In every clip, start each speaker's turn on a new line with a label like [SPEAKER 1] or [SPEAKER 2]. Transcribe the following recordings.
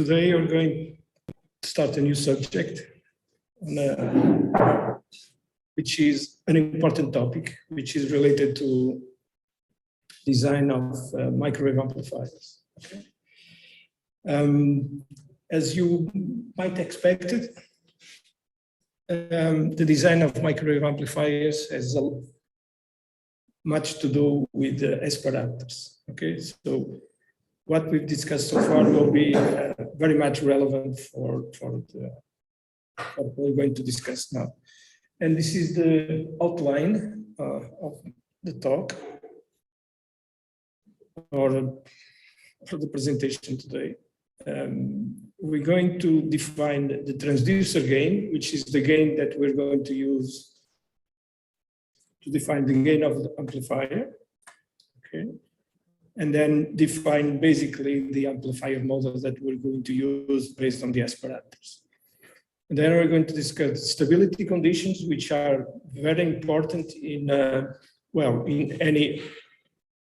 [SPEAKER 1] today we're going to start a new subject, which is an important topic, which is related to design of microwave amplifiers. Okay. As you might expect it, the design of microwave amplifiers has much to do with the S parameters. Okay, so what we've discussed so far will be very much relevant for what we're going to discuss now. And this is the outline of the talk or for the presentation today. We're going to define the transducer gain, which is the gain that we're going to use to define the gain of the amplifier. Okay. And then define basically the amplifier model that we're going to use based on the S parameters. And then we're going to discuss stability conditions, which are very important in, well, in any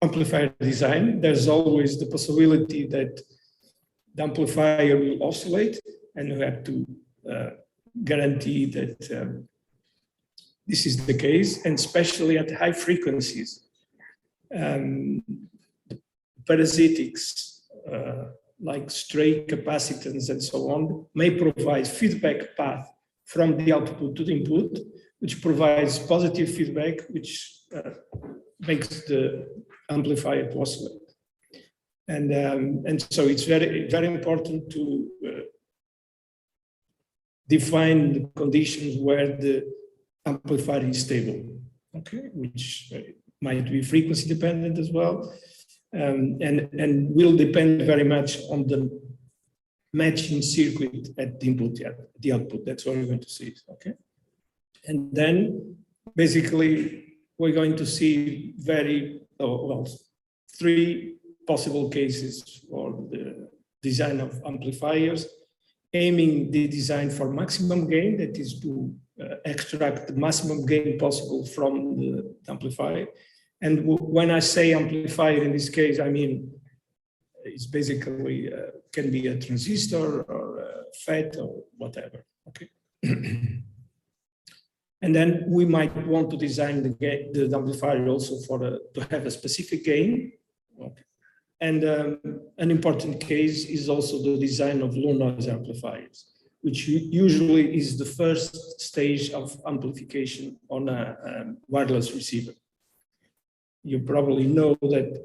[SPEAKER 1] amplifier design. There's always the possibility that the amplifier will oscillate, and you have to guarantee that this is the case, and especially at high frequencies. Parasitics, like stray capacitance and so on, may provide feedback path from the output to the input, which provides positive feedback, which makes the amplifier to oscillate. And so it's very, very important to define the conditions where the amplifier is stable, okay, which might be frequency dependent as well. And will depend very much on the matching circuit at the input, the output. That's what we're going to see, okay? And then basically we're going to see three possible cases for the design of amplifiers, aiming the design for maximum gain, that is to extract the maximum gain possible from the amplifier. And when I say amplifier in this case, I mean, it's basically, can be a transistor or a FET or whatever, okay? And then we might want to design the amplifier also to have a specific gain. Okay. And an important case is also the design of low noise amplifiers, which usually is the first stage of amplification on a wireless receiver. You probably know that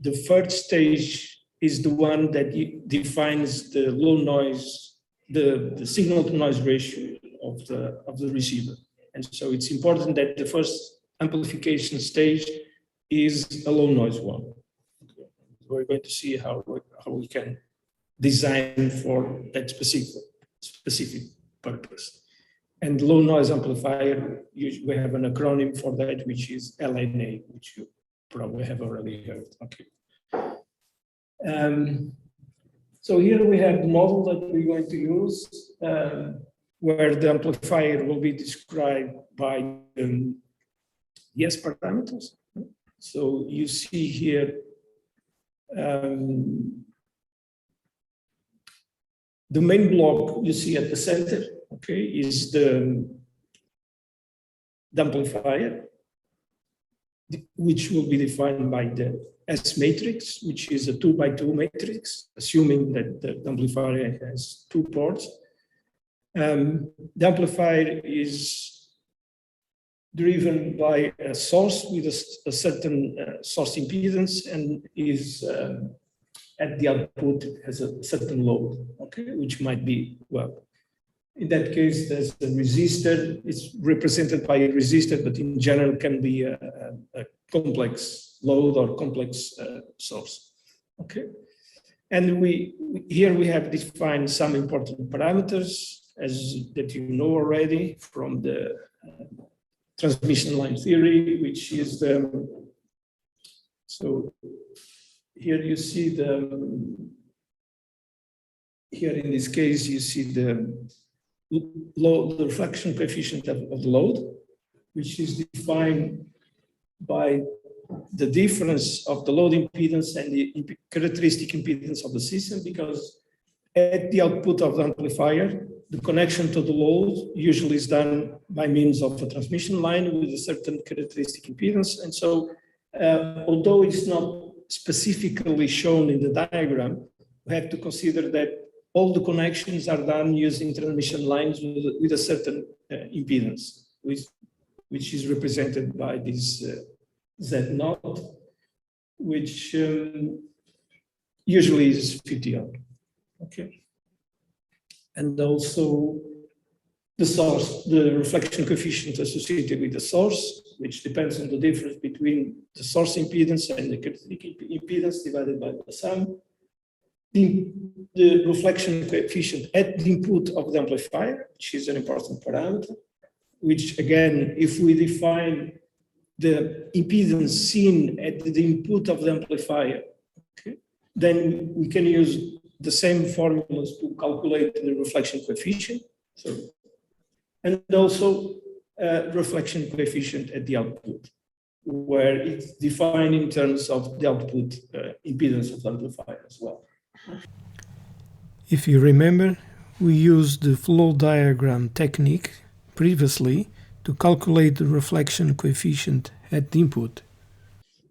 [SPEAKER 1] the first stage is the one that defines the low noise, the signal to noise ratio of the receiver. And so it's important that the first amplification stage is a low noise one. We're going to see how we can design for that specific purpose. And low noise amplifier, we have an acronym for that, which is LNA, which you probably have already heard. Okay. So here we have the model that we're going to use, where the amplifier will be described by the S parameters. So you see here the main block you see at the center, okay, is the amplifier, which will be defined by the S matrix, which is a 2x2 matrix, assuming that the amplifier has 2 ports. The amplifier is driven by a source with a certain source impedance and is at the output has a certain load, okay, which might be, well, in that case, there's a resistor. It's represented by a resistor, but in general can be a complex load or complex source, okay? And here we have defined some important parameters that you know already from the transmission line theory, which is so here you see here in this case, you see the reflection coefficient of the load, which is defined by the difference of the load impedance and the characteristic impedance of the system, because at the output of the amplifier, the connection to the load usually is done by means of a transmission line with a certain characteristic impedance. And so, although it's not specifically shown in the diagram, we have to consider that all the connections are done using transmission lines with a certain impedance, which is represented by this Z0, which usually is 50 ohm. Okay. And also the source, the reflection coefficient associated with the source, which depends on the difference between the source impedance and the characteristic impedance divided by the sum. The reflection coefficient at the input of the amplifier, which is an important parameter, which again, if we define the impedance seen at the input of the amplifier, okay, then we can use the same formulas to calculate the reflection coefficient. So, and also reflection coefficient at the output, where it's defined in terms of the output impedance of the amplifier as well.
[SPEAKER 2] If you remember, we used the flow diagram technique previously to calculate the reflection coefficient at the input,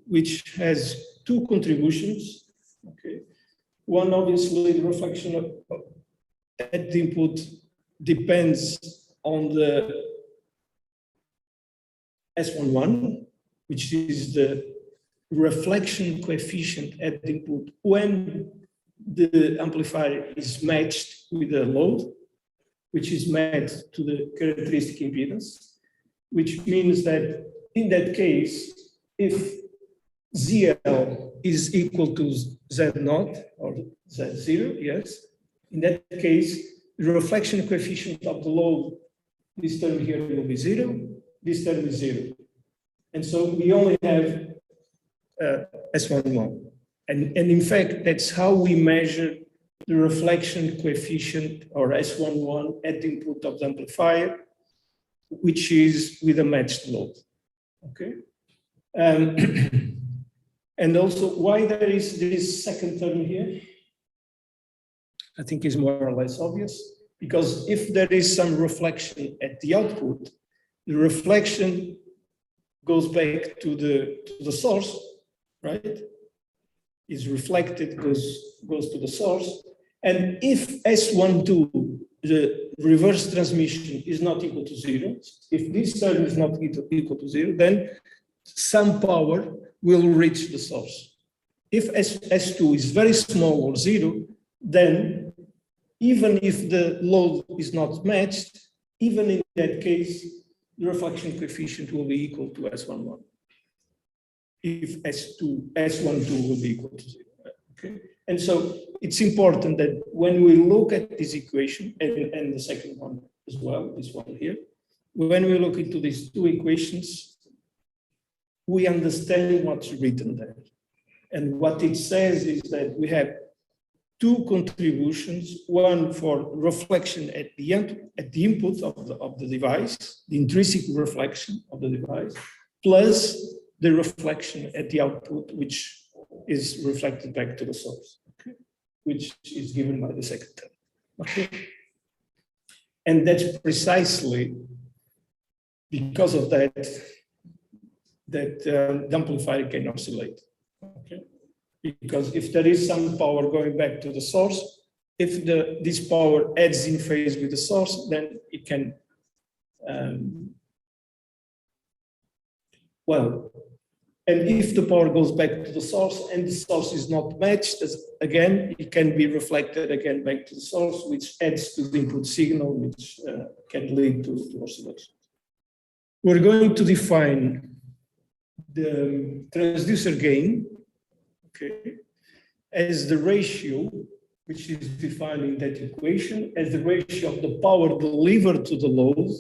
[SPEAKER 1] which has two contributions. Okay. One, obviously, the reflection at the input depends on the S11, which is the reflection coefficient at the input when the amplifier is matched with a load, which is matched to the characteristic impedance, which means that in that case, if ZL is equal to Z0 or Z0, yes, in that case, the reflection coefficient of the load, this term here will be 0, this term is 0. And so we only have S11. And in fact, that's how we measure the reflection coefficient, or S11, at the input of the amplifier, which is with a matched load. Okay. And also, why there is this second term here, I think is more or less obvious, because if there is some reflection at the output, the reflection goes back to the source, right? Is reflected, goes to the source. And if S12, the reverse transmission, is not equal to 0, if this term is not equal to 0, then some power will reach the source. If S2 is very small or 0, then even if the load is not matched, even in that case, the reflection coefficient will be equal to S11. If S12 will be equal to 0. Okay? And so it's important that when we look at this equation, and the second one as well, this one here, when we look into these two equations, we understand what's written there. And what it says is that we have two contributions, one for reflection at the input of the device, the intrinsic reflection of the device, plus the reflection at the output, which is reflected back to the source, okay, which is given by the second term. Okay. And that's precisely because of that the amplifier can oscillate. Okay. Because if there is some power going back to the source, if this power adds in phase with the source, then it can, and if the power goes back to the source and the source is not matched, again, it can be reflected again back to the source, which adds to the input signal, which can lead to oscillation. We're going to define the transducer gain, okay, as the ratio, which is defined in that equation, as the ratio of the power delivered to the load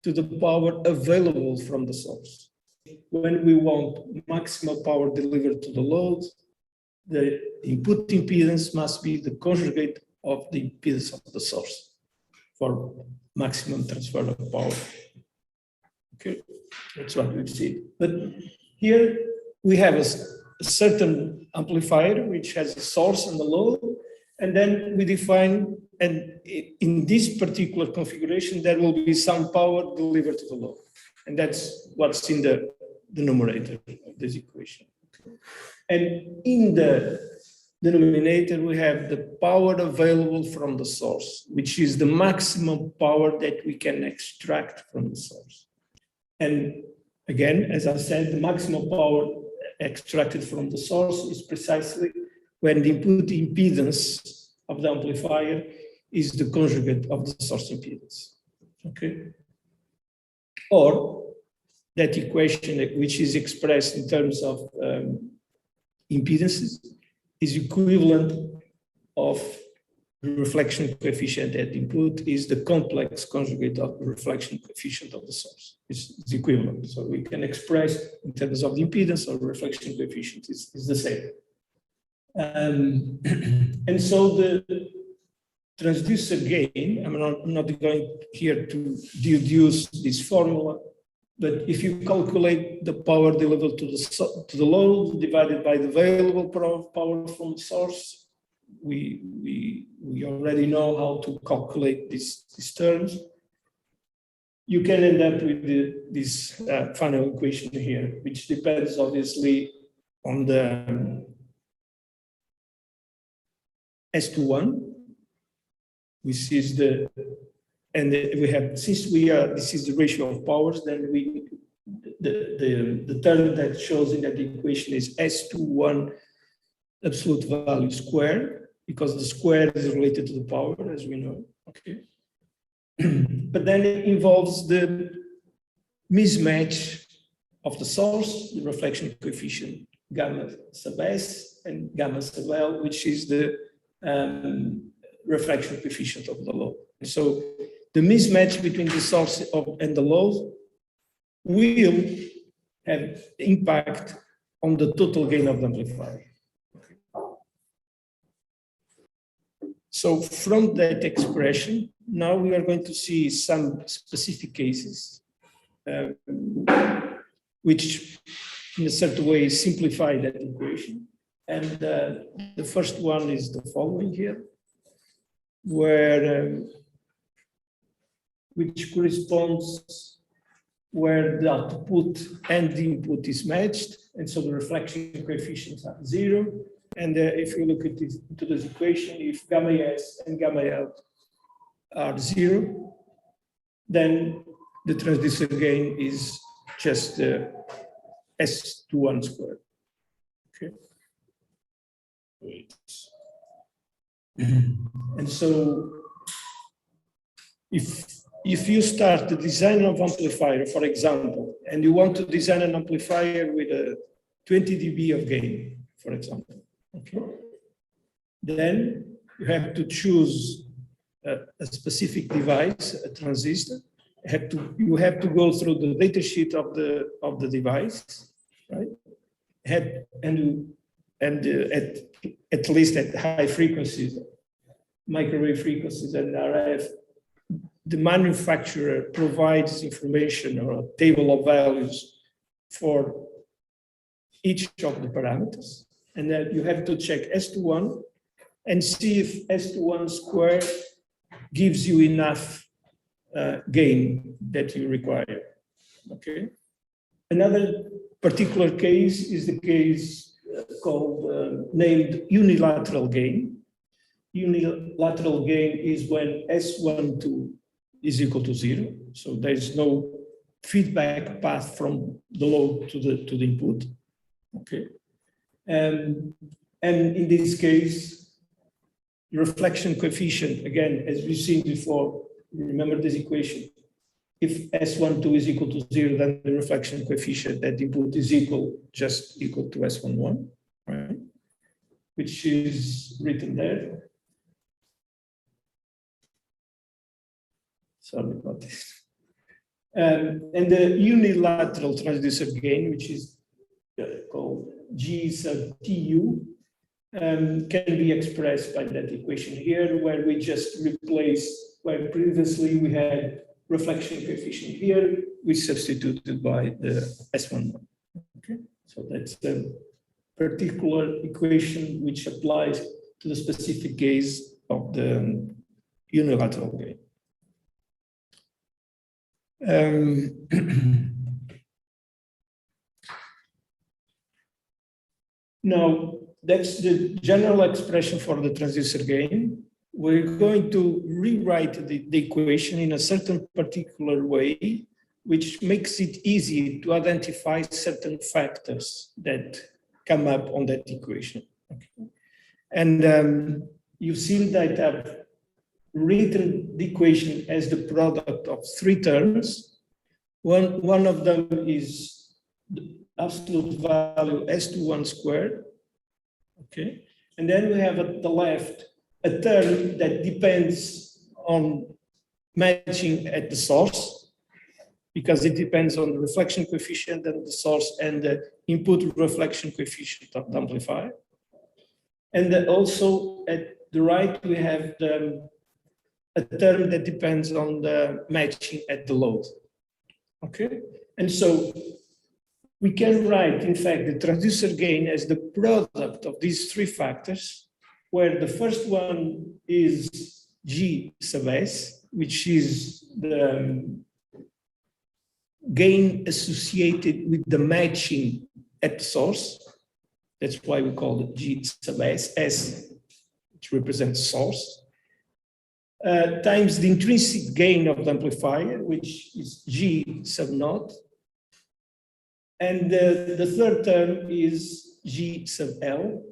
[SPEAKER 1] to the power available from the source. When we want maximal power delivered to the load, the input impedance must be the conjugate of the impedance of the source for maximum transfer of power. Okay, that's what we see. But Here we have a certain amplifier which has a source and a load, and then we define, and in this particular configuration, there will be some power delivered to the load. And that's what's in the numerator of this equation. And in the denominator, we have the power available from the source, which is the maximum power that we can extract from the source. And again, as I said, the maximum power extracted from the source is precisely when the input impedance of the amplifier is the conjugate of the source impedance. Okay? Or that equation, which is expressed in terms of impedances, is equivalent of the reflection coefficient at input is the complex conjugate of the reflection coefficient of the source. It's equivalent. So we can express in terms of the impedance or reflection coefficient is the same. And so the transducer gain, I'm not going here to deduce this formula, but if you calculate the power delivered to the load divided by the available power from the source, we already know how to calculate these terms. You can end up with this final equation here, which depends obviously on the S21, which is we have, since this is the ratio of powers, then the term that shows in that equation is S21 absolute value squared, because the square is related to the power, as we know. Okay. But then it involves the mismatch of the source, the reflection coefficient gamma sub S and gamma sub L, which is the reflection coefficient of the load. So the mismatch between the source and the load will have impact on the total gain of the amplifier. So from that expression, now we are going to see some specific cases which in a certain way simplify that equation. And the first one is the following here, where which corresponds where the output and the input is matched, and so the reflection coefficients are 0. And if you look at this, into this equation, if gamma S and gamma L are 0, then the transducer gain is just S21 squared. Okay. And so if you start the design of amplifier, for example, and you want to design an amplifier with a 20 dB of gain, for example, okay, then you have to choose a specific device, a transistor. You have to go through the data sheet of the device, right? At least at high frequencies, microwave frequencies and RF, the manufacturer provides information or a table of values for each of the parameters. And then you have to check S21 and see if S21 squared gives you enough gain that you require. Okay. Another particular case is the case called named unilateral gain. Unilateral gain is when S12 is equal to 0. So there is no feedback path from the load to the input. Okay. And in this case, the reflection coefficient, again, as we've seen before, remember this equation. If S12 is equal to 0, then the reflection coefficient at input is just equal to S11, right? Which is written there. Sorry about this. And the unilateral transducer gain, which is called G sub TU, can be expressed by that equation here, where we just replace where previously we had reflection coefficient here, we substituted by the S11. Okay, so that's the particular equation which applies to the specific case of the unilateral gain. Now, that's the general expression for the transducer gain. We're going to rewrite the equation in a certain particular way, which makes it easy to identify certain factors that come up on that equation. Okay. And you've seen that I've written the equation as the product of three terms. One of them is the absolute value S21 squared. Okay. And then we have at the left a term that depends on matching at the source, because it depends on the reflection coefficient and the source and the input reflection coefficient of the amplifier. And then also at the right, we have a term that depends on the matching at the load. Okay, and so we can write, in fact, the transducer gain as the product of these three factors, where the first one is G sub S, which is the gain associated with the matching at the source. That's why we call it G sub S, S, which represents source, times the intrinsic gain of the amplifier, which is G sub naught. And the third term is G sub L,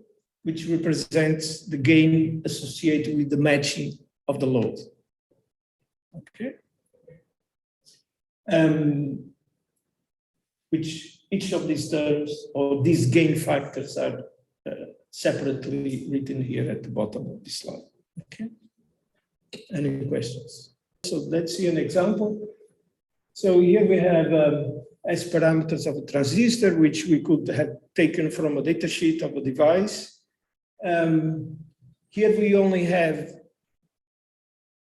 [SPEAKER 1] which represents the gain associated with the matching of the load. Okay. Which each of these terms or these gain factors are separately written here at the bottom of this slide. Okay. Any questions? So let's see an example. So here we have S parameters of a transistor, which we could have taken from a datasheet of a device. Here we only have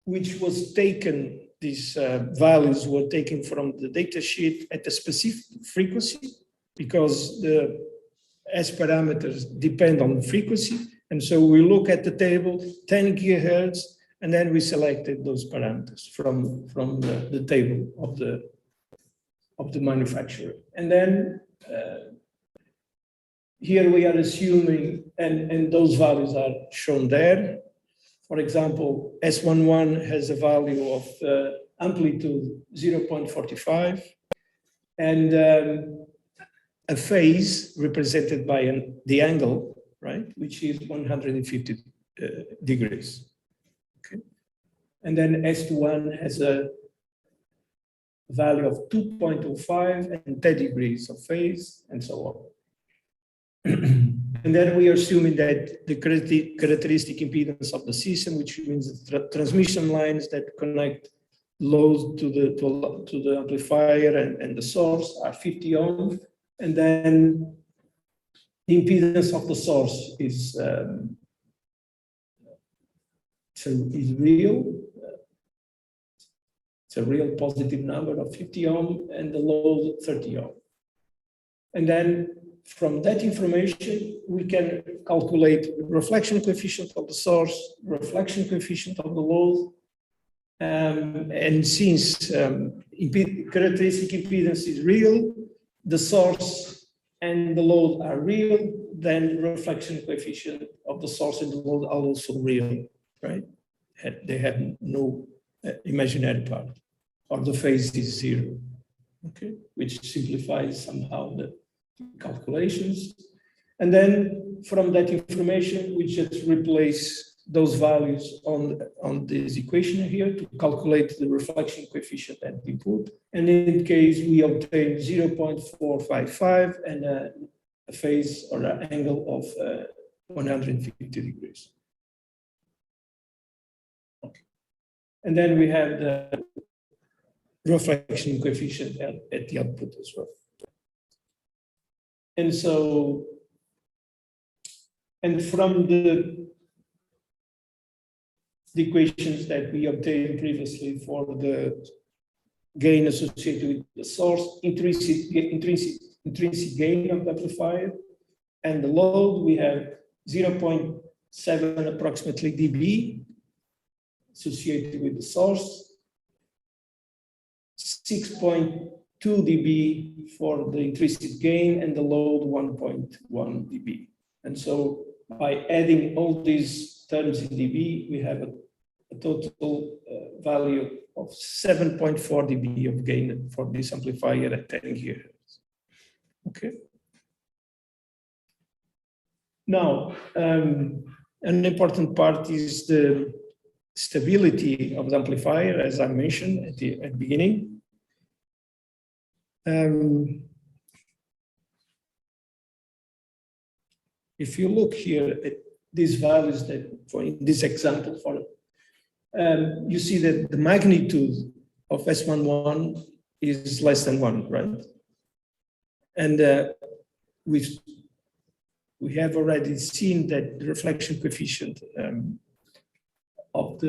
[SPEAKER 1] which was taken, these values were taken from the datasheet at a specific frequency, because the S parameters depend on the frequency. And so we look at the table, 10 gigahertz, and then we selected those parameters from the table of the manufacturer. And then here we are assuming, and those values are shown there. For example, S11 has a value of amplitude 0.45, and a phase represented by the angle, right, which is 150 degrees. Okay. And then S21 has a value of 2.05 and 10 degrees of phase, and so on. And then we are assuming that the characteristic impedance of the system, which means the transmission lines that connect load to the amplifier and the source, are 50 ohm. And then the impedance of the source is real. It's a real positive number of 50 ohm, and the load 30 ohm. And then from that information, we can calculate reflection coefficient of the source, reflection coefficient of the load. And since characteristic impedance is real, the source and the load are real, then reflection coefficient of the source and the load are also real, right? They have no imaginary part, or the phase is zero, okay? Which simplifies somehow the calculations. And then from that information, we just replace those values on this equation here to calculate the reflection coefficient at input. And in this case, we obtain 0.455 and a phase or an angle of 150 degrees. Okay. And then we have the reflection coefficient at the output as well. And so, and from the equations that we obtained previously for the gain associated with the source, intrinsic intrinsic gain of the amplifier, and the load we have 0.7 approximately dB associated with the source, 6.2 dB for the intrinsic gain, and the load 1.1 dB. And so by adding all these terms in dB, we have a total value of 7.4 dB of gain for this amplifier at 10 GHz. Okay. Now, an important part is the stability of the amplifier, as I mentioned at the beginning. If you look here at these values that, for in this example, you see that the magnitude of S11 is less than 1, right? And we have already seen that the reflection coefficient of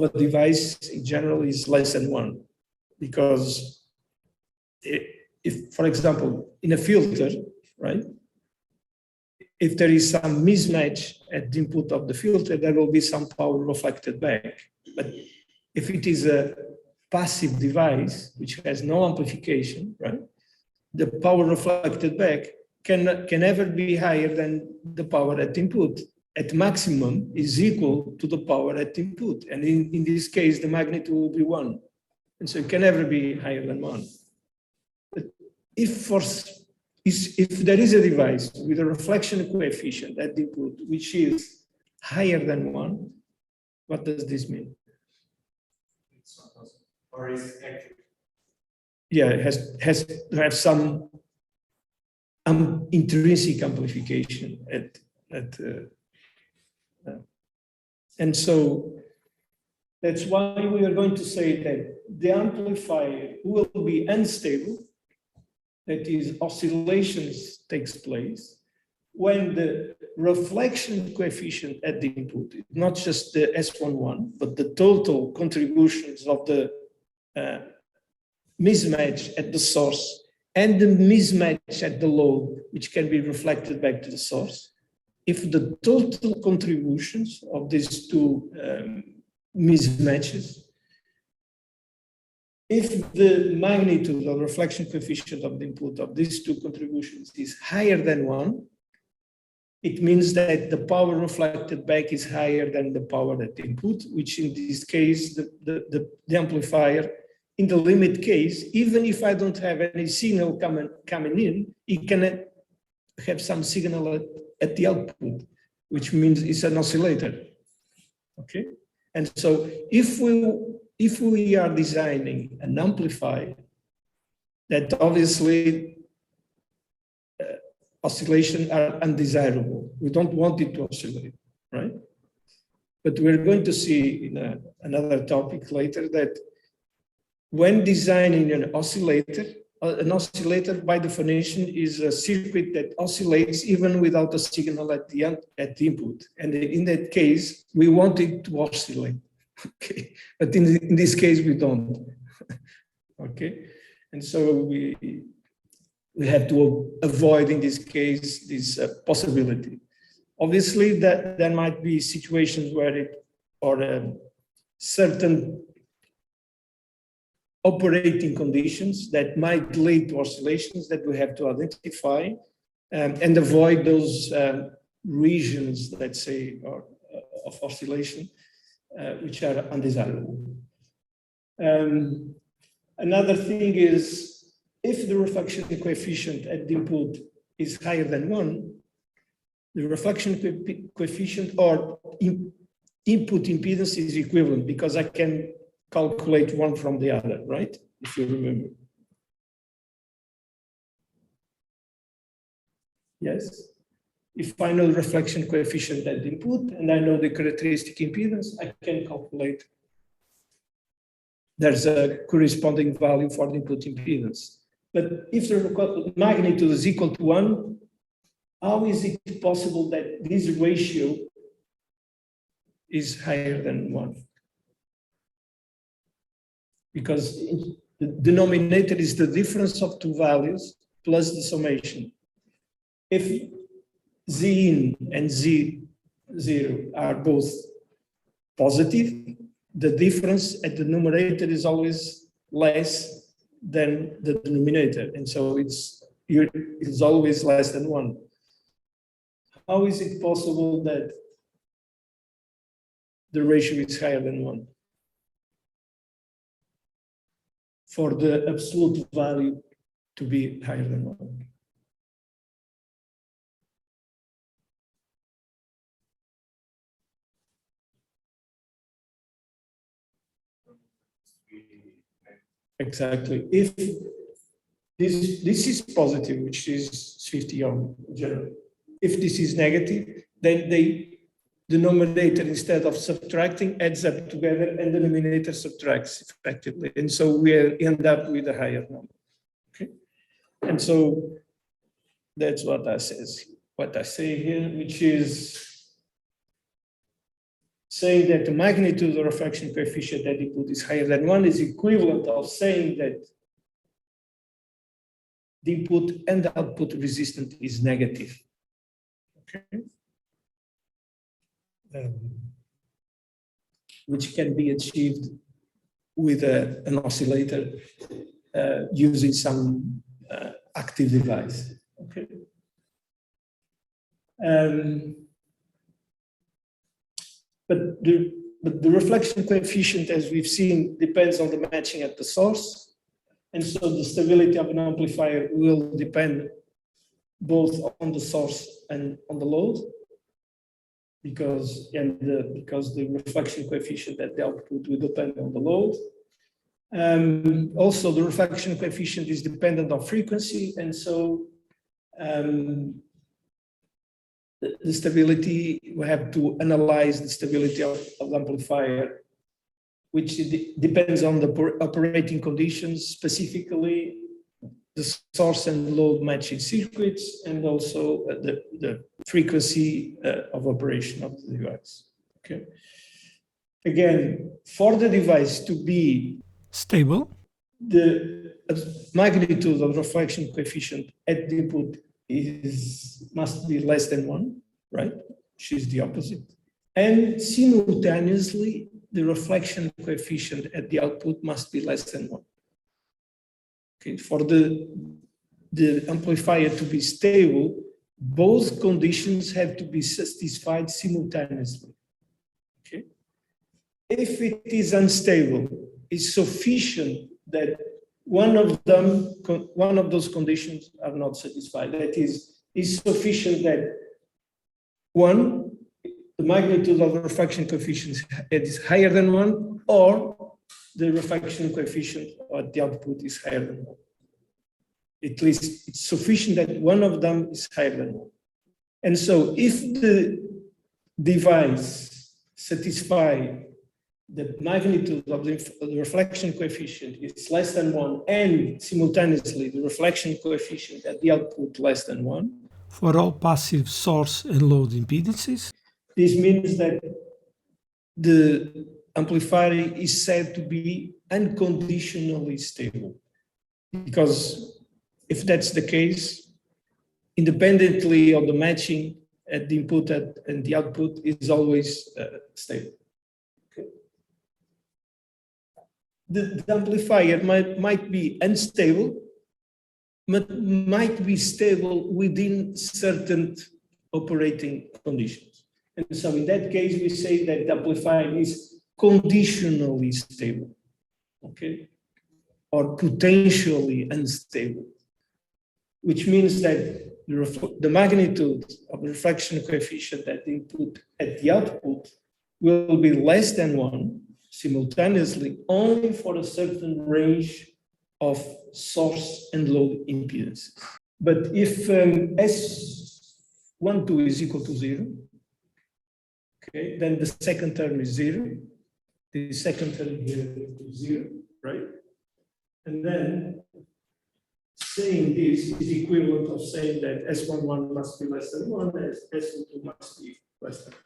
[SPEAKER 1] a device in general is less than 1, because if, for example, in a filter, right, if there is some mismatch at the input of the filter, there will be some power reflected back. But if it is a passive device which has no amplification, right, the power reflected back can never be higher than the power at input. At maximum is equal to the power at input. And in this case, the magnitude will be 1. And so it can never be higher than 1. But if there is a device with a reflection coefficient at the input which is higher than 1, what does this mean?
[SPEAKER 3] It's not possible. Or is active.
[SPEAKER 1] Yeah, it has to have some intrinsic amplification and so that's why we are going to say that the amplifier will be unstable, that is, oscillations takes place when the reflection coefficient at the input, not just the S11, but the total contributions of the mismatch at the source and the mismatch at the load, which can be reflected back to the source. If the total contributions of these two mismatches, if the magnitude of reflection coefficient of the input of these two contributions is higher than 1, it means that the power reflected back is higher than the power at the input, which in this case, the amplifier, in the limit case, even if I don't have any signal coming in, it can have some signal at the output, which means it's an oscillator. Okay, and so if we are designing an amplifier that obviously oscillation are undesirable, we don't want it to oscillate, right? But we're going to see in another topic later that when designing an oscillator by definition is a circuit that oscillates even without a signal at the input. And in that case, we want it to oscillate. Okay, but in this case, we don't. Okay, and so we have to avoid in this case this possibility. Obviously, that there might be situations where certain operating conditions that might lead to oscillations that we have to identify and avoid those regions, let's say, of oscillation, which are undesirable. Another thing is, if the reflection coefficient at the input is higher than 1, the reflection coefficient or input impedance is equivalent, because I can calculate one from the other, right? If you remember. Yes. If I know the reflection coefficient at the input and I know the characteristic impedance, I can calculate. There's a corresponding value for the input impedance. But if the magnitude is equal to 1, how is it possible that this ratio is higher than 1? Because The denominator is the difference of two values plus the summation. If Z in and Z0 are both positive, the difference at the numerator is always less than the denominator. And so it's always less than 1. How is it possible that the ratio is higher than 1? For the absolute value to be higher than 1. Exactly. If this is positive, which is 50 ohm in general. If this is negative, then the denominator, instead of subtracting, adds up together, and the denominator subtracts effectively. And so we end up with a higher number. Okay. And so that's what I say here, which is saying that the magnitude of the refraction coefficient at input is higher than 1 is equivalent of saying that the input and the output resistance is negative. Okay. Which can be achieved with an oscillator using some active device. Okay. But the reflection coefficient, as we've seen, depends on the matching at the source. And so the stability of an amplifier will depend both on the source and on the load, because the reflection coefficient at the output will depend on the load. Also, the reflection coefficient is dependent on frequency, and so the stability, we have to analyze the stability of the amplifier, which depends on the operating conditions, specifically the source and load matching circuits, and also the frequency of operation of the device. Okay. Again, for the device to be
[SPEAKER 2] stable,
[SPEAKER 1] the magnitude of reflection coefficient at the input must be less than 1, right? Which is the opposite. And simultaneously, the reflection coefficient at the output must be less than 1. Okay, for the amplifier to be stable, both conditions have to be satisfied simultaneously. Okay. If it is unstable, it's sufficient that one of those conditions are not satisfied. That is, it's sufficient that one, the magnitude of the reflection coefficient is higher than 1, or the reflection coefficient at the output is higher than 1. At least it's sufficient that one of them is higher than 1. And so if the device satisfies the magnitude of the reflection coefficient is less than 1, and simultaneously the reflection coefficient at the output less than 1.
[SPEAKER 2] For all passive source and load impedances,
[SPEAKER 1] this means that the amplifier is said to be unconditionally stable. Because if that's the case, independently of the matching at the input and the output is always stable. The amplifier might be unstable, but might be stable within certain operating conditions. And so in that case, we say that the amplifier is conditionally stable, okay? Or potentially unstable, which means that the magnitude of the reflection coefficient at the input at the output will be less than 1, simultaneously, only for a certain range of source and load impedances. But if S12 is equal to 0, okay, then the second term is 0. The second term here is 0, right? And then saying this is equivalent of saying that S11 must be less than 1, and S22 must be less than 1.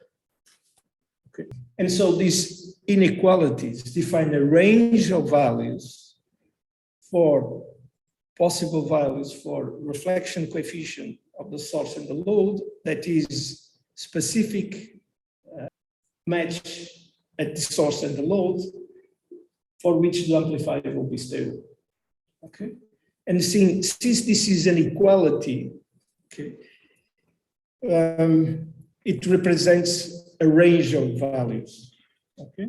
[SPEAKER 1] Okay. And so these inequalities define a range of values for possible values for reflection coefficient of the source and the load that is specific match at the source and the load for which the amplifier will be stable. Okay, and since this is an equality, okay, it represents a range of values. Okay,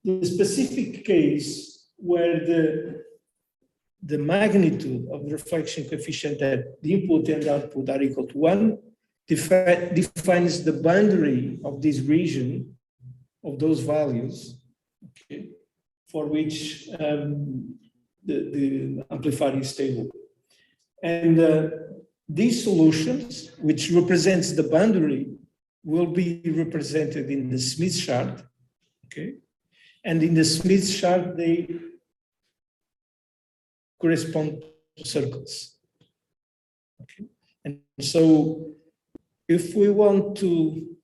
[SPEAKER 1] the specific case where the magnitude of the reflection coefficient at the input and output are equal to 1 defines the boundary of this region of those values, okay, for which the amplifier is stable. And these solutions, which represents the boundary, will be represented in the Smith chart, okay? And in the Smith chart, they correspond to circles, okay? And so if we want to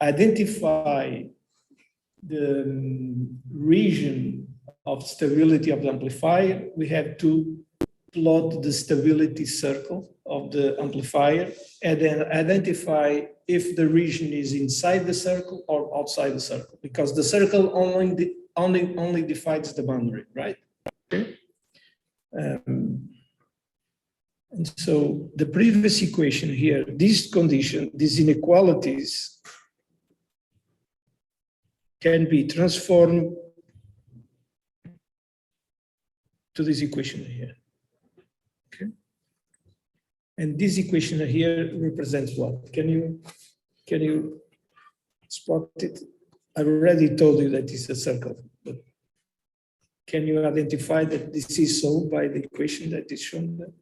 [SPEAKER 1] identify the region of stability of the amplifier, we have to plot the stability circle of the amplifier and then identify if the region is inside the circle or outside the circle, because the circle only defines the boundary, right? Okay. And so the previous equation here, this condition, these inequalities can be transformed to this equation here. Okay. And this equation here represents what? Can you spot it? I already told you that it's a circle, but can you identify that this is so by the equation that is shown there?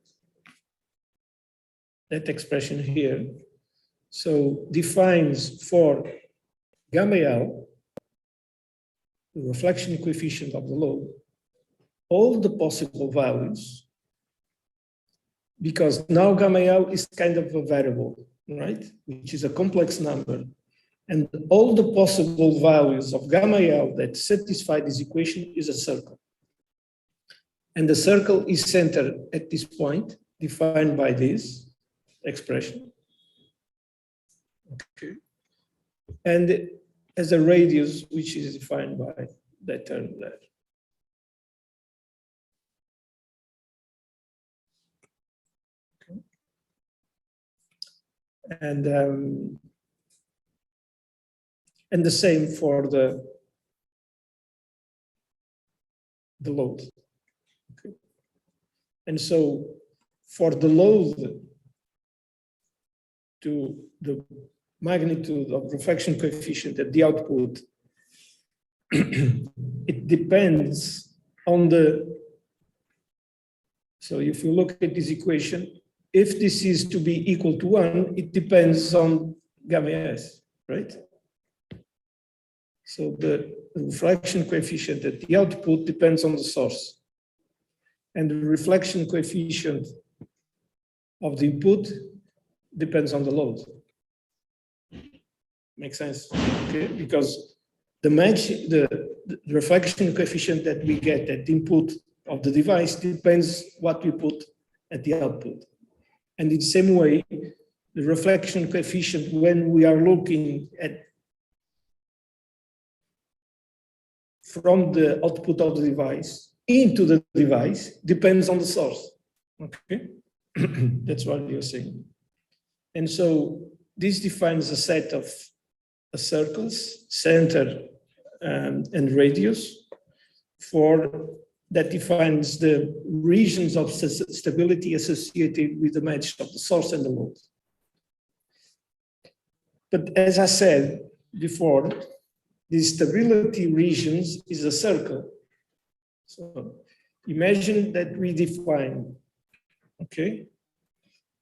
[SPEAKER 1] That expression here. So defines for gamma L, the reflection coefficient of the load, all the possible values, because now gamma L is kind of a variable, right? Which is a complex number. And all the possible values of gamma L that satisfy this equation is a circle. And the circle is centered at this point, defined by this expression. Okay. And as a radius, which is defined by that term there. Okay. And the same for the load. Okay. And so for the load, to the magnitude of reflection coefficient at the output, it depends on so if you look at this equation, if this is to be equal to 1, it depends on gamma S, right? So the reflection coefficient at the output depends on the source. And the reflection coefficient of the input depends on the load. Makes sense? Okay, because the reflection coefficient that we get at the input of the device depends what we put at the output. And in the same way, the reflection coefficient when we are looking at from the output of the device into the device depends on the source. Okay, that's what you're saying. And so this defines a set of circles, center and radius, that defines the regions of stability associated with the match of the source and the load. But as I said before, the stability regions is a circle. So imagine that we define, okay?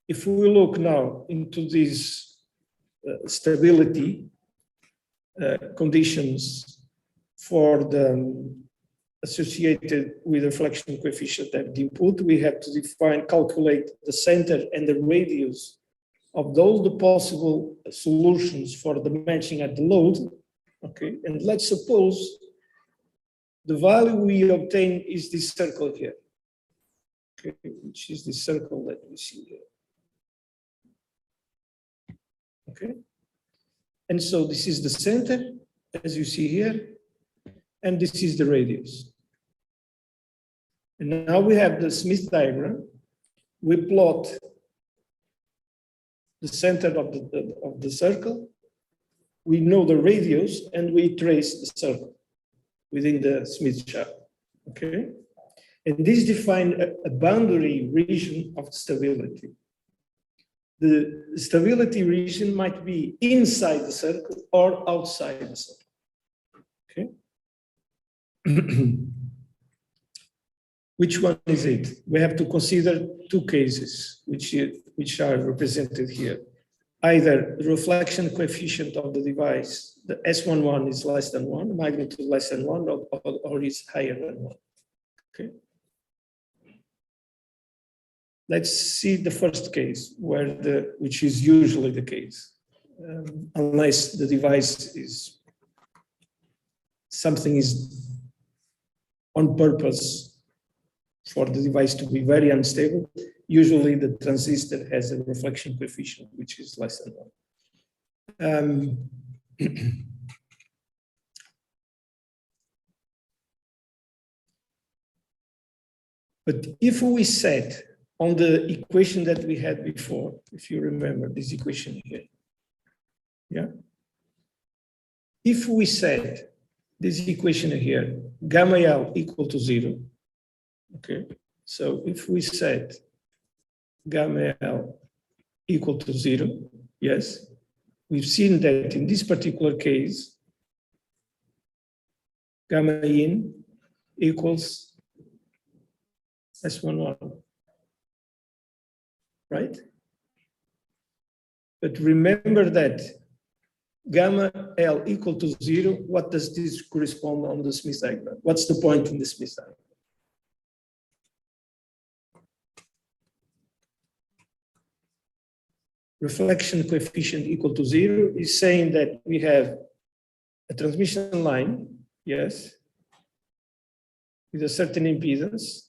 [SPEAKER 1] If we look now into these stability conditions for the associated with reflection coefficient at the input, we have to calculate the center and the radius of all the possible solutions for the matching at the load. Okay, and let's suppose the value we obtain is this circle here, okay, which is the circle that we see here. Okay, and so this is the center, as you see here, and this is the radius. And now we have the Smith diagram. We plot the center of the circle. We know the radius, and we trace the circle within the Smith chart. Okay, and this defines a boundary region of stability. The stability region might be inside the circle or outside the circle. Okay. Which one is it? We have to consider two cases, which are represented here. Either the reflection coefficient of the device, the S11 is less than 1, magnitude less than 1, or is higher than 1. Okay. Let's see the first case, which is usually the case, unless the device is something is on purpose for the device to be very unstable. Usually the transistor has a reflection coefficient which is less than 1. But if we set on the equation that we had before, if you remember this equation here, yeah? If we set this equation here, gamma L equal to 0, okay? So if we set gamma L equal to 0, yes, we've seen that in this particular case, gamma in equals S11, right? But remember that gamma L equal to 0, what does this correspond on the Smith diagram? What's the point in the Smith diagram? Reflection coefficient equal to 0 is saying that we have a transmission line, yes, with a certain impedance.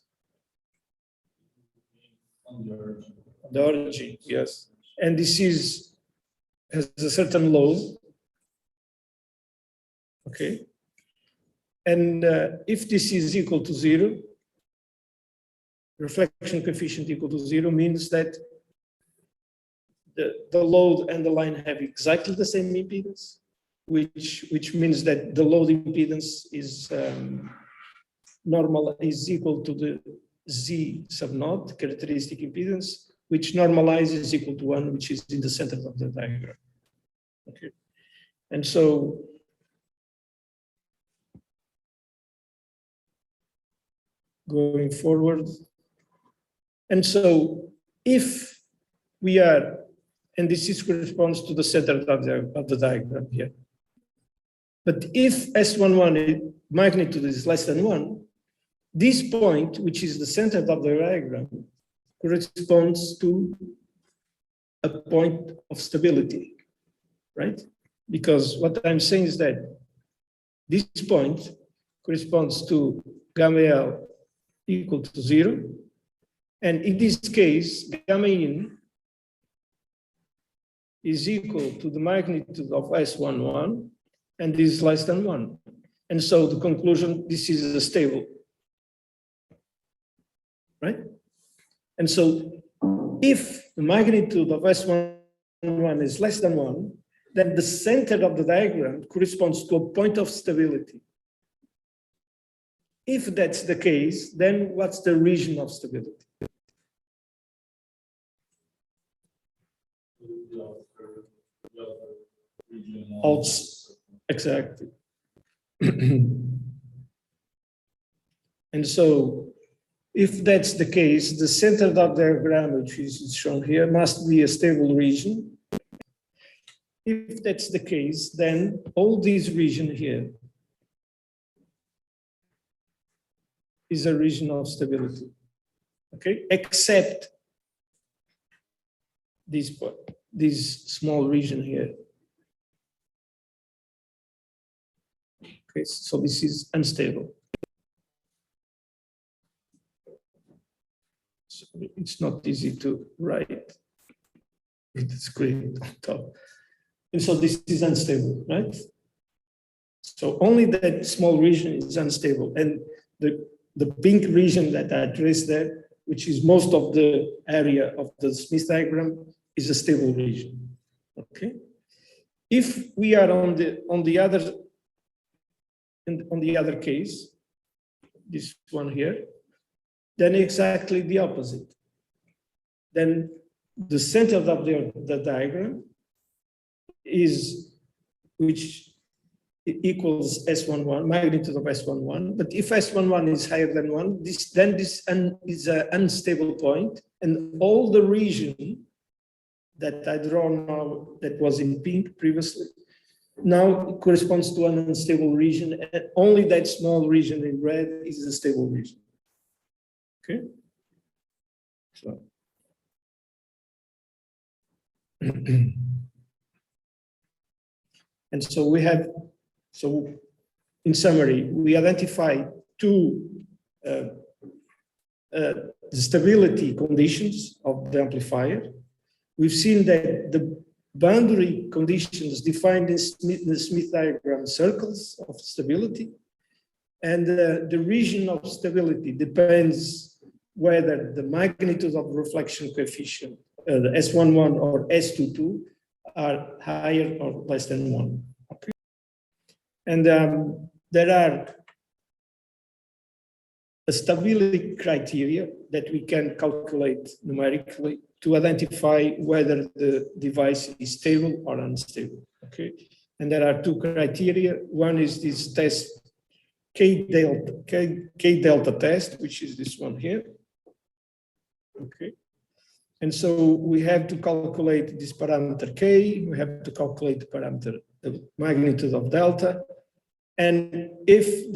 [SPEAKER 1] The origin, yes. And this has a certain load, okay? And if this is equal to 0, reflection coefficient equal to 0 means that the load and the line have exactly the same impedance, which means that the load impedance is equal to the Z sub naught, characteristic impedance, which normalizes equal to 1, which is in the center of the diagram. Okay, and so going forward, and so if we are, and this corresponds to the center of the diagram here. But if S11 magnitude is less than 1, this point, which is the center of the diagram, corresponds to a point of stability, right? Because what I'm saying is that this point corresponds to gamma L equal to 0. And in this case, gamma in is equal to the magnitude of S11, and this is less than 1. And so the conclusion, this is a stable, right? And so if the magnitude of S11 is less than 1, then the center of the diagram corresponds to a point of stability. If that's the case, then what's the region of stability? Exactly. And so if that's the case, the center of the diagram, which is shown here, must be a stable region. If that's the case, then all this region here is a region of stability, okay? Except this small region here. Okay, so this is unstable. it's not easy to write with the screen on top. And so this is unstable, right? So only that small region is unstable. And the pink region that I traced there, which is most of the area of the Smith diagram, is a stable region. Okay. If we are on the other case, this one here, then exactly the opposite. Then the center of the diagram is, which equals S11, magnitude of S11. But if S11 is higher than 1, this is an unstable point, and all the region that I draw now, that was in pink previously, now corresponds to an unstable region, and only that small region in red is a stable region. Okay. So. And so we have, so in summary, we identify two the stability conditions of the amplifier. We've seen that the boundary conditions defined in the Smith diagram circles of stability, and the region of stability depends whether the magnitude of reflection coefficient, the S11 or S22, are higher or less than 1. Okay. And there are a stability criteria that we can calculate numerically to identify whether the device is stable or unstable. Okay. And there are two criteria. One is this test K delta test, which is this one here. Okay. And so we have to calculate this parameter K, we have to calculate the parameter, the magnitude of delta. And if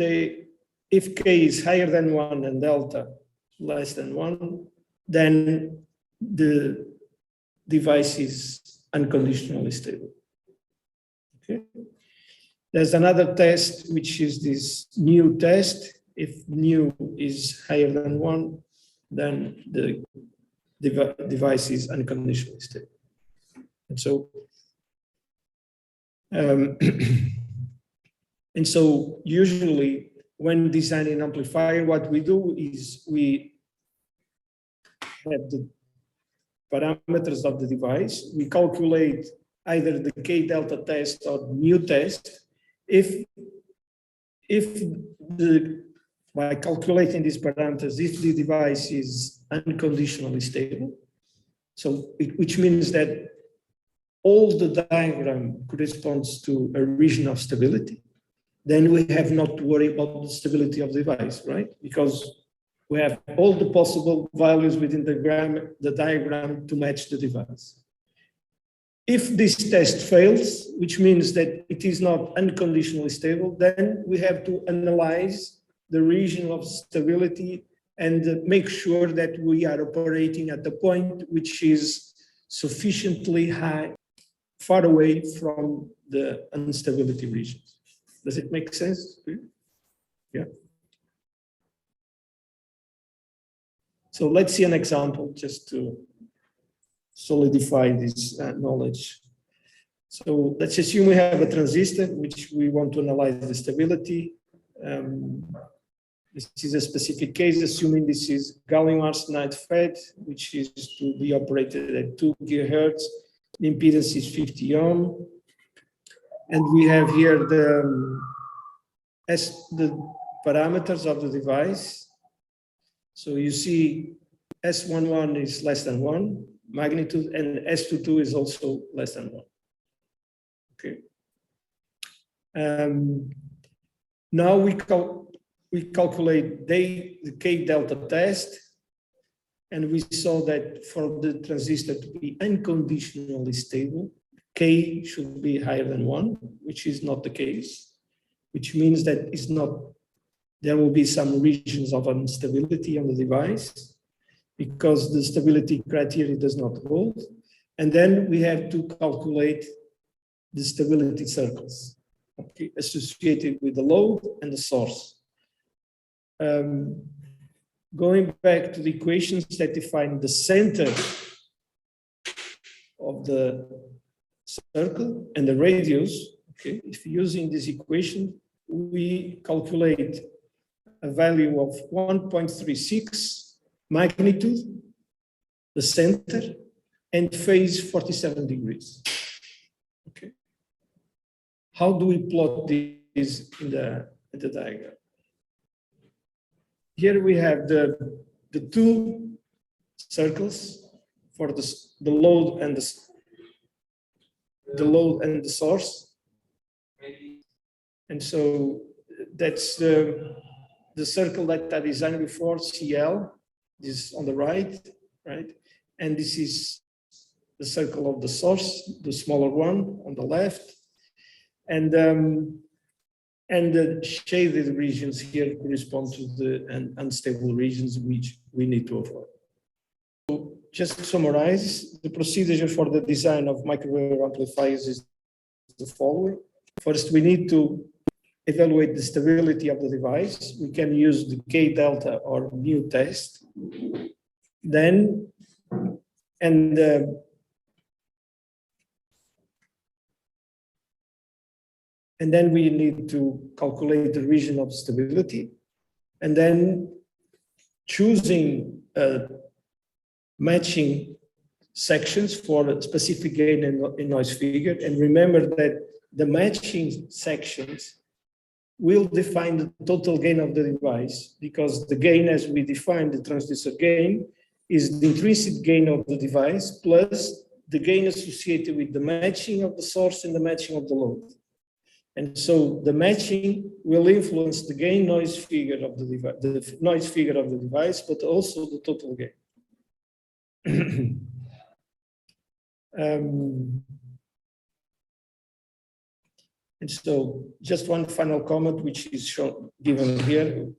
[SPEAKER 1] K is higher than 1 and delta less than 1, then the device is unconditionally stable. Okay. There's another test, which is this new test. If nu is higher than 1, then the device is unconditionally stable. And so, usually when designing an amplifier, what we do is we have the parameters of the device. We calculate either the K delta test or mu test. By calculating these parameters, if the device is unconditionally stable, which means that all the diagram corresponds to a region of stability, then we have not to worry about the stability of the device, right? Because we have all the possible values within the diagram to match the device. If this test fails, which means that it is not unconditionally stable, then we have to analyze the region of stability and make sure that we are operating at the point which is sufficiently high, far away from the instability regions. Does it make sense? Yeah. So let's see an example just to solidify this knowledge. So let's assume we have a transistor which we want to analyze the stability. This is a specific case, assuming this is gallium arsenide FET, which is to be operated at 2 gigahertz. The impedance is 50 ohm. And we have here the parameters of the device. So you see S11 is less than 1 magnitude, and S22 is also less than 1. Okay. Now we calculate the K delta test, and we saw that for the transistor to be unconditionally stable, K should be higher than 1, which is not the case, which means that there will be some regions of instability on the device because the stability criteria does not hold. And then we have to calculate the stability circles, okay, associated with the load and the source. The going back to the equations that define the center of the circle and the radius, okay, if using this equation, we calculate a value of 1.36 magnitude, the center, and phase 47 degrees. Okay. How do we plot this in the diagram? Here we have the two circles for the load and the load and the source. And so that's the circle that I designed before, CL, this on the right? And this is the circle of the source, the smaller one on the left. And the shaded regions here correspond to the unstable regions which we need to avoid. So just to summarize, the procedure for the design of microwave amplifiers is the following. First, we need to evaluate the stability of the device. We can use the K delta or mu test. Then, and then we need to calculate the region of stability, and then choosing matching sections for a specific gain and noise figure. And remember that the matching sections will define the total gain of the device, because the gain, as we define the transducer gain, is the intrinsic gain of the device plus the gain associated with the matching of the source and the matching of the load. And so the matching will influence the gain noise figure of the device, the noise figure of the device, but also the total gain. And so just one final comment, which is shown, given here.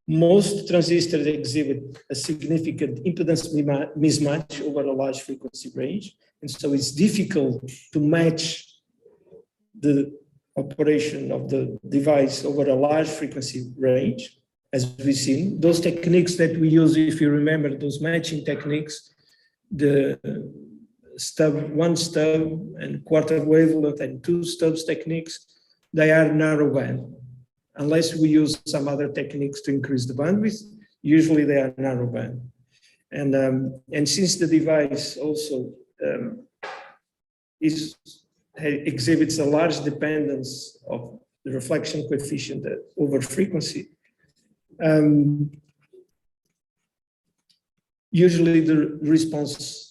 [SPEAKER 1] Most transistors exhibit a significant impedance mismatch over a large frequency range. And so it's difficult to match the operation of the device over a large frequency range, as we've seen. Those techniques that we use, if you remember, those matching techniques, the one stub and quarter wavelength and two stubs techniques, they are narrow band. Unless we use some other techniques to increase the bandwidth, usually they are narrow band. And since the device also exhibits a large dependence of the reflection coefficient over frequency, usually the response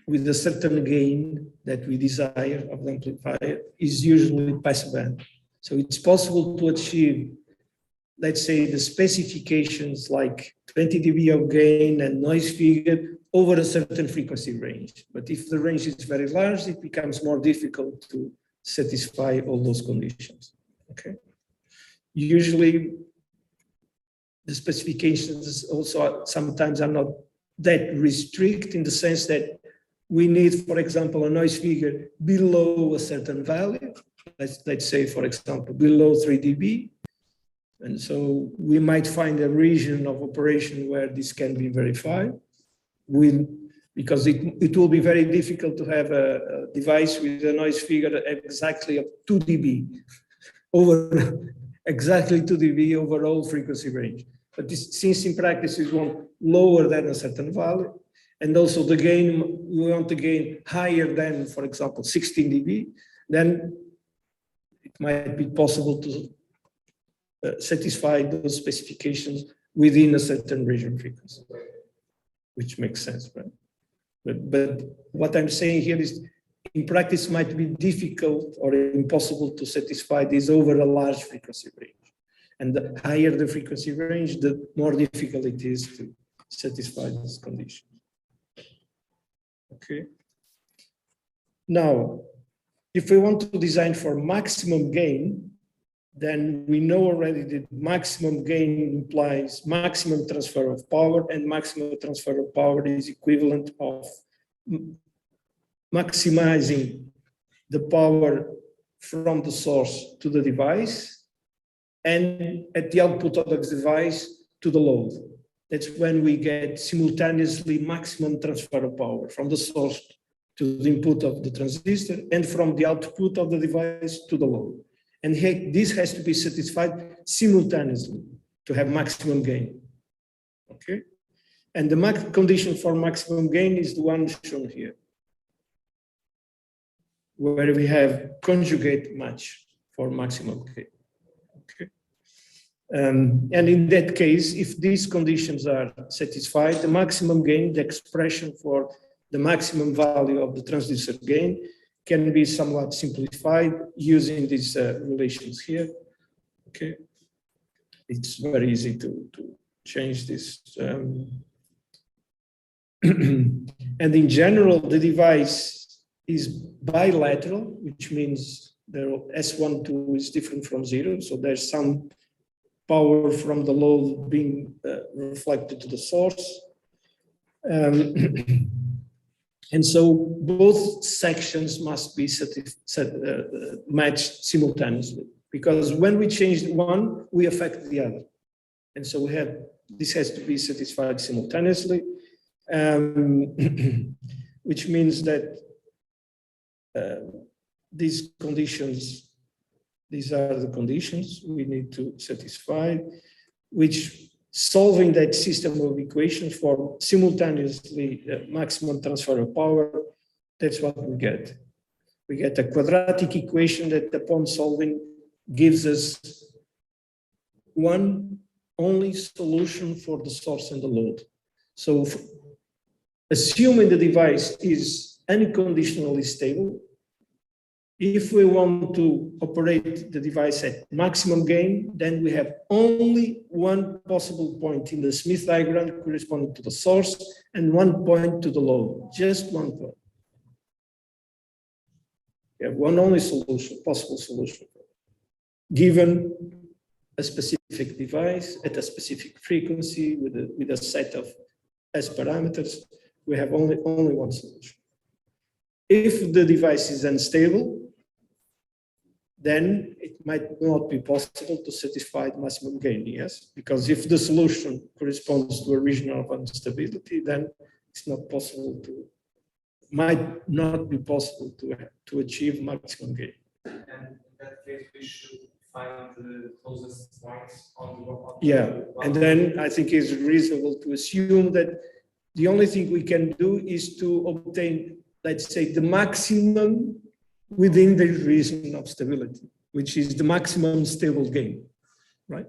[SPEAKER 1] with a certain gain that we desire of the amplifier is usually passband. So it's possible to achieve, let's say, the specifications like 20 dB of gain and noise figure over a certain frequency range. But if the range is very large, it becomes more difficult to satisfy all those conditions. Okay. Usually, the specifications also sometimes are not that restrict, in the sense that we need, for example, a noise figure below a certain value. Let's say, for example, below 3 dB. And so we might find a region of operation where this can be verified, because it will be very difficult to have a device with a noise figure exactly of 2 dB over exactly 2 dB over all frequency range. But since in practice we want lower than a certain value, and also the gain, we want to gain higher than, for example, 16 dB, then it might be possible to satisfy those specifications within a certain region frequency, which makes sense, right? But what I'm saying here is, in practice, might be difficult or impossible to satisfy this over a large frequency range. And the higher the frequency range, the more difficult it is to satisfy this condition. Okay. Now, if we want to design for maximum gain, then we know already that maximum gain implies maximum transfer of power, and maximum transfer of power is equivalent of maximizing the power from the source to the device and at the output of the device to the load. That's when we get simultaneously maximum transfer of power from the source to the input of the transistor and from the output of the device to the load. And this has to be satisfied simultaneously to have maximum gain. Okay? And the condition for maximum gain is the one shown here, where we have conjugate match for maximum gain. Okay? And in that case, if these conditions are satisfied, the maximum gain, the expression for the maximum value of the transducer gain, can be somewhat simplified using these relations here. Okay, it's very easy to change this. And in general, the device is bilateral, which means the S12 is different from 0. So there's some power from the load being reflected to the source. And so both sections must be matched simultaneously, because when we change one, we affect the other. And so this has to be satisfied simultaneously, which means that these conditions, these are the conditions we need to satisfy, which solving that system of equations for simultaneously maximum transfer of power, that's what we get. We get a quadratic equation that upon solving gives us one only solution for the source and the load. So assuming the device is unconditionally stable, if we want to operate the device at maximum gain, then we have only one possible point in the Smith diagram corresponding to the source and one point to the load, just one point. We have one only solution, possible solution. Given a specific device at a specific frequency with a set of S parameters, we have only one solution. If the device is unstable, then it might not be possible to satisfy the maximum gain, yes? Because if the solution corresponds to a region of instability, then it's not possible might not be possible to achieve maximum gain.
[SPEAKER 3] And in that case, we should find the closest points on the
[SPEAKER 1] Yeah, and then I think it's reasonable to assume that the only thing we can do is to obtain, let's say, the maximum within the region of stability, which is the maximum stable gain, right?